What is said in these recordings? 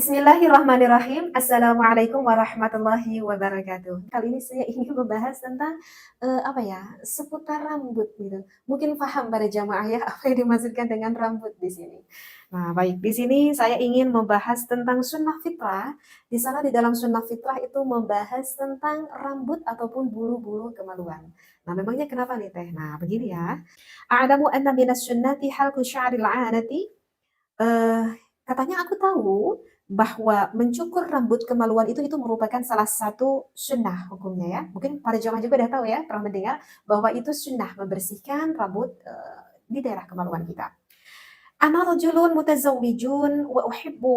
Bismillahirrahmanirrahim. Assalamualaikum warahmatullahi wabarakatuh. Kali ini saya ingin membahas tentang apa ya, seputar rambut gitu. Mungkin paham pada jamaah ya apa yang dimaksudkan dengan rambut di sini. Nah, baik, di sini saya ingin membahas tentang sunnah fitrah. Di sana di dalam sunnah fitrah itu membahas tentang rambut ataupun bulu-bulu kemaluan. Nah, memangnya kenapa nih Teh? Nah, begini ya. A'lamu anna minas sunnati halqu sya'ril 'anati. Eee, Katanya aku tahu bahwa mencukur rambut kemaluan itu merupakan salah satu sunnah hukumnya ya. Mungkin para jamaah juga udah tahu ya, pernah mendengar bahwa itu sunnah membersihkan rambut, di daerah kemaluan kita. Ana rajulun mutazawwijun wa uhibbu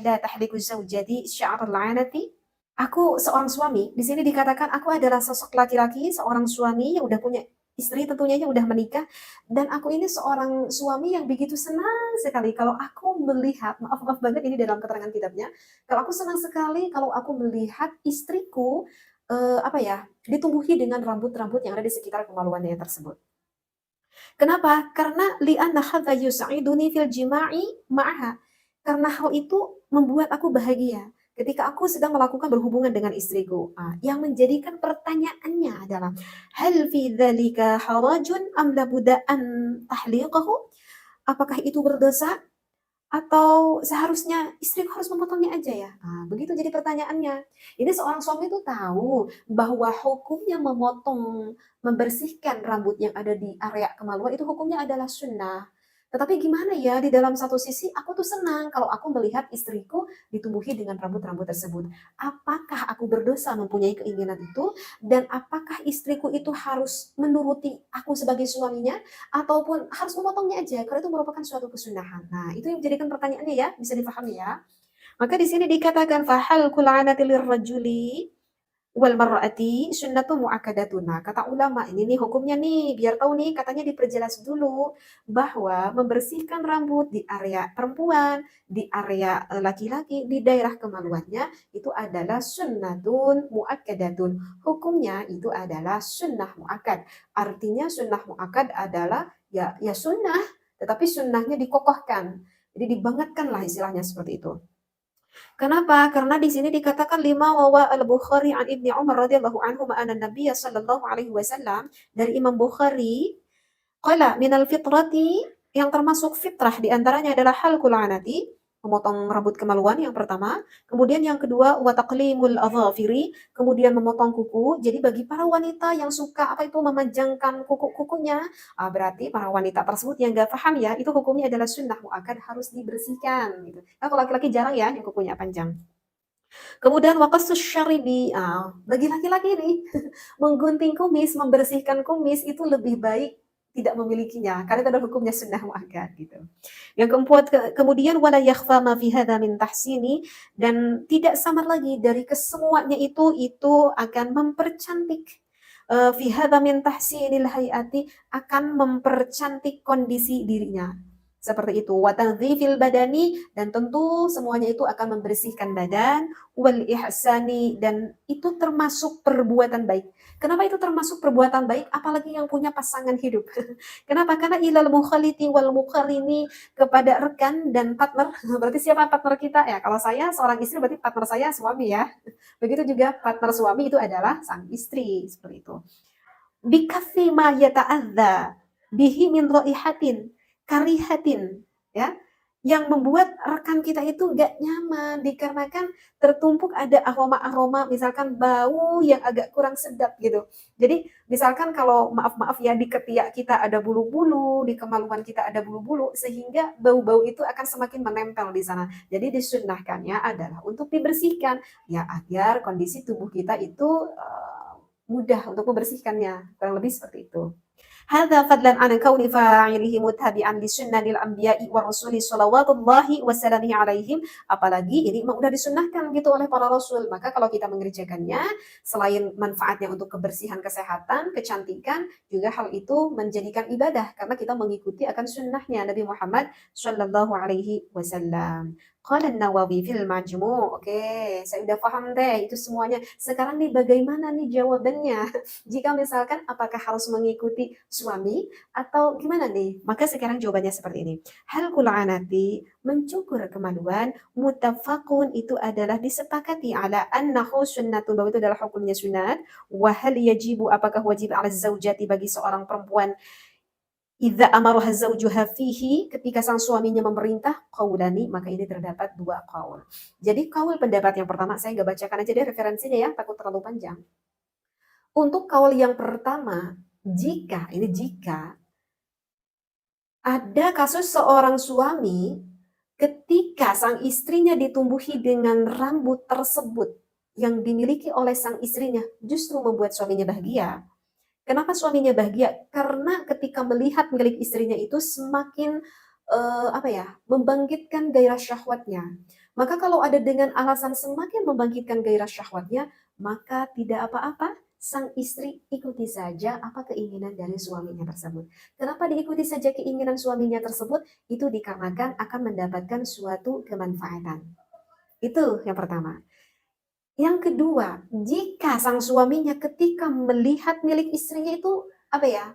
la tahliku zawjati sya'ral 'anati. Aku seorang suami, di sini dikatakan aku adalah sosok laki-laki, seorang suami yang udah punya istri tentunya yang udah menikah, dan aku ini seorang suami yang begitu senang sekali kalau aku melihat, maaf banget ini dalam keterangan kitabnya, kalau aku senang sekali kalau aku melihat istriku, apa ya, ditumbuhi dengan rambut-rambut yang ada di sekitar kemaluannya tersebut. Kenapa? Karena li'anna hadza yus'iduni fil jima'i ma'aha. Karena hal itu membuat aku bahagia ketika aku sedang melakukan berhubungan dengan istriku. Yang menjadikan pertanyaannya adalah, "Hal fi dzalika harajun am labudda an tahliqahu?" Apakah itu berdosa atau seharusnya istriku harus memotongnya aja ya? Begitu jadi pertanyaannya. Ini seorang suami itu tahu bahwa hukumnya memotong, membersihkan rambut yang ada di area kemaluan itu hukumnya adalah sunnah. Tetapi gimana ya, di dalam satu sisi aku tuh senang kalau aku melihat istriku ditumbuhi dengan rambut-rambut tersebut. Apakah aku berdosa mempunyai keinginan itu? Dan apakah istriku itu harus menuruti aku sebagai suaminya? Ataupun harus memotongnya aja, karena itu merupakan suatu kesunahan. Nah, itu yang menjadikan pertanyaannya ya, bisa dipahami ya. Maka di sini dikatakan fahal kul'anati lirrajuli wal mar'ati sunnatun muakkadatun. Nah, kata ulama ini nih hukumnya nih, biar tahu nih katanya diperjelas dulu bahwa membersihkan rambut di area perempuan, di area laki-laki, di daerah kemaluannya itu adalah sunnatun muakkadatun. Hukumnya itu adalah sunnah muakkad. Artinya sunnah muakkad adalah ya sunnah, tetapi sunnahnya dikokohkan. Jadi dibangetkan lah istilahnya seperti itu. Kenapa? Karena di sini dikatakan lima wawa al-Bukhari an Ibni Umar radhiyallahu anhu ma'ana Nabiya sallallahu alaihi wasallam dari Imam Bukhari qala minal fitrati yang termasuk fitrah di antaranya adalah halqul anati, memotong rambut kemaluan yang pertama, kemudian yang kedua wa taqlimul adhafiri, kemudian memotong kuku. Jadi bagi para wanita yang suka apa itu memanjangkan kuku-kukunya, berarti para wanita tersebut yang enggak paham ya, itu hukumnya adalah sunnah muakkad harus dibersihkan gitu. Nah, kalau laki-laki jarang ya yang kukunya panjang. Kemudian waqassus syaribi, bagi laki-laki nih menggunting kumis, membersihkan kumis itu lebih baik tidak memilikinya, karena itu adalah hukumnya sunnah muakkad gitu. Yang keempat, kemudian wala yakhfa ma fi hadza min tahsini, dan tidak samar lagi dari kesemuanya itu akan mempercantik, fi hadza min tahsinil hayati, akan mempercantik kondisi dirinya. Seperti itu. Wa tadhifil badani, dan tentu semuanya itu akan membersihkan badan, wal ihsani, dan itu termasuk perbuatan baik. Kenapa itu termasuk perbuatan baik? Apalagi yang punya pasangan hidup. Kenapa? Karena ilal mukhaliti wal muqarini, kepada rekan dan partner. Berarti siapa partner kita? Ya, kalau saya seorang istri berarti partner saya suami ya. Begitu juga partner suami itu adalah sang istri, seperti itu. Bikaffi ma yata'adza bihi min raihatin karihatin, ya, yang membuat rekan kita itu gak nyaman dikarenakan tertumpuk ada aroma-aroma, misalkan bau yang agak kurang sedap gitu. Jadi misalkan kalau maaf-maaf ya di ketiak kita ada bulu-bulu, di kemaluan kita ada bulu-bulu, sehingga bau-bau itu akan semakin menempel di sana. Jadi disunnahkannya adalah untuk dibersihkan ya agar kondisi tubuh kita itu mudah untuk membersihkannya, kurang lebih seperti itu. Hadza fadlan an kauni fa'ilihi muttabi'an li sunnanil anbiya'i wa rasuli shalawatullahi wa salamihi alaihim. Apalagi ini memang udah disunnahkan gitu oleh para rasul. Maka kalau kita mengerjakannya, selain manfaatnya untuk kebersihan, kesehatan, kecantikan, juga hal itu menjadikan ibadah karena kita mengikuti akan sunnahnya Nabi Muhammad sallallahu alaihi wasallam. Qala An-Nawawi fil Majmu'. Oke, saya udah paham deh itu semuanya. Sekarang nih bagaimana nih jawabannya? Jika misalkan apakah harus mengikuti suami atau gimana nih? Maka sekarang jawabannya seperti ini. Halqul anati, mencukur kemaluan, muttafaqun itu adalah disepakati ala annahu sunnatun, bahwa itu adalah hukumnya sunat. Wa hal yajibu, apakah wajib ala zaujati bagi seorang perempuan, idza amaraha zaujuha fihi, ketika sang suaminya memerintah, qaulani, maka ini terdapat dua qaul. Jadi qaul pendapat yang pertama saya nggak bacakan aja deh referensinya ya, takut terlalu panjang. Untuk qaul yang pertama, jika ada kasus seorang suami ketika sang istrinya ditumbuhi dengan rambut tersebut yang dimiliki oleh sang istrinya justru membuat suaminya bahagia. Kenapa suaminya bahagia? Karena ketika melihat milik istrinya itu semakin apa ya, membangkitkan gairah syahwatnya. Maka kalau ada dengan alasan semakin membangkitkan gairah syahwatnya, maka tidak apa-apa, sang istri ikuti saja apa keinginan dari suaminya tersebut. Kenapa diikuti saja keinginan suaminya tersebut? Itu dikarenakan akan mendapatkan suatu kemanfaatan. Itu yang pertama. Yang kedua, jika sang suaminya ketika melihat milik istrinya itu, apa ya,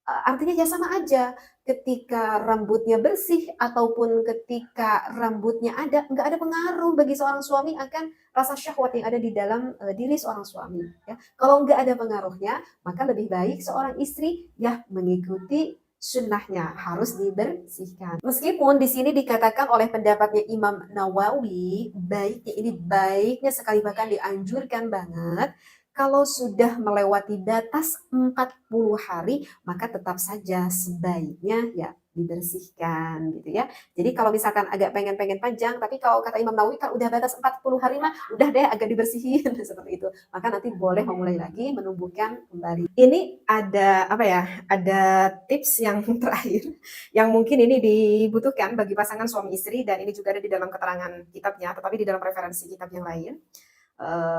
artinya ya sama aja, ketika rambutnya bersih ataupun ketika rambutnya ada, nggak ada pengaruh bagi seorang suami akan rasa syahwat yang ada di dalam diri seorang suami. Ya. Kalau nggak ada pengaruhnya, maka lebih baik seorang istri ya mengikuti sunnahnya, harus dibersihkan. Meskipun di sini dikatakan oleh pendapatnya Imam Nawawi, baiknya ini baiknya sekali bahkan dianjurkan banget, kalau sudah melewati batas 40 hari, maka tetap saja sebaiknya ya dibersihkan gitu ya. Jadi kalau misalkan agak pengen-pengen panjang, tapi kalau kata Imam Nawawi kan udah batas 40 hari mah udah deh agak dibersihin seperti itu. Maka nanti boleh memulai lagi menumbuhkan kembali. Ini ada apa ya? Ada tips yang terakhir yang mungkin ini dibutuhkan bagi pasangan suami istri, dan ini juga ada di dalam keterangan kitabnya, tetapi di dalam referensi kitab yang lain.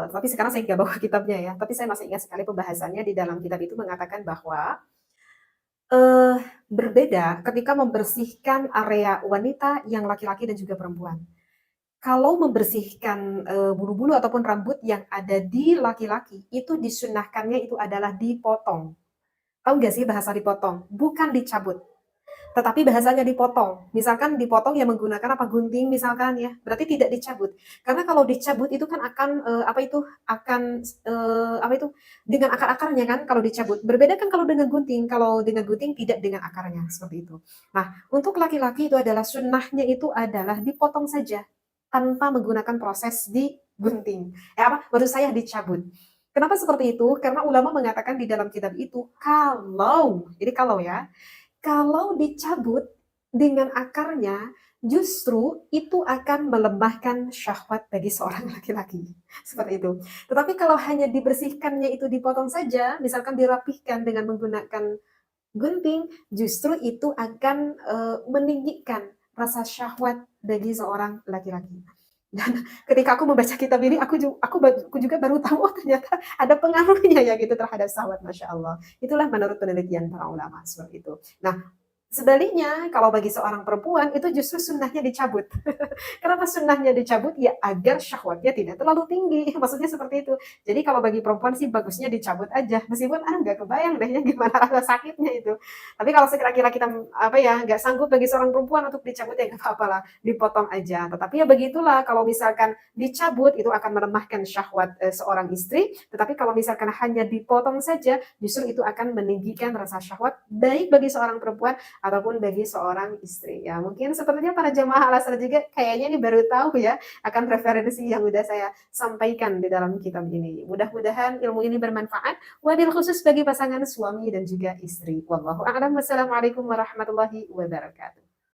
Tapi sekarang saya nggak bawa kitabnya ya, tapi saya masih ingat sekali pembahasannya di dalam kitab itu mengatakan bahwa berbeda ketika membersihkan area wanita yang laki-laki dan juga perempuan. Kalau membersihkan bulu-bulu ataupun rambut yang ada di laki-laki, itu disunnahkannya itu adalah dipotong. Tahu nggak sih bahasa dipotong? Bukan dicabut. Tetapi bahasanya dipotong. Misalkan dipotong ya menggunakan apa, gunting misalkan ya, berarti tidak dicabut. Karena kalau dicabut itu kan akan apa itu, akan apa itu, dengan akar-akarnya kan kalau dicabut. Berbeda kan kalau dengan gunting. Kalau dengan gunting tidak dengan akarnya, seperti itu. Nah, untuk laki-laki itu adalah sunnahnya itu adalah dipotong saja tanpa menggunakan proses digunting. Maksud saya dicabut. Kenapa seperti itu? Karena ulama mengatakan di dalam kitab itu, ini kalau ya, kalau dicabut dengan akarnya, justru itu akan melemahkan syahwat bagi seorang laki-laki. Seperti itu. Tetapi kalau hanya dibersihkannya itu dipotong saja, misalkan dirapihkan dengan menggunakan gunting, justru itu akan meninggikan rasa syahwat bagi seorang laki-laki. Dan ketika aku membaca kitab ini, aku juga baru tahu, oh ternyata ada pengaruhnya ya gitu terhadap syahwat, Masya Allah. Itulah menurut penelitian para ulama seperti itu. Nah, sebaliknya, kalau bagi seorang perempuan itu justru sunnahnya dicabut. Kenapa sunnahnya dicabut? Ya agar syahwatnya tidak terlalu tinggi. Maksudnya seperti itu. Jadi kalau bagi perempuan sih bagusnya dicabut aja. Meskipun nggak kebayang deh ya gimana rasa sakitnya itu. Tapi kalau sekira-kira kita apa ya nggak sanggup bagi seorang perempuan untuk dicabut, ya nggak apa-apa lah, dipotong aja. Tetapi ya begitulah, kalau misalkan dicabut itu akan melemahkan syahwat seorang istri. Tetapi kalau misalkan hanya dipotong saja, justru itu akan meninggikan rasa syahwat baik bagi seorang perempuan ataupun bagi seorang istri. Ya, mungkin sepertinya para jemaah Al-Azhar juga kayaknya ini baru tahu ya akan referensi yang udah saya sampaikan di dalam kitab ini. Mudah-mudahan ilmu ini bermanfaat, wabil khusus bagi pasangan suami dan juga istri. Wallahu a'lam. Wassalamualaikum warahmatullahi wabarakatuh.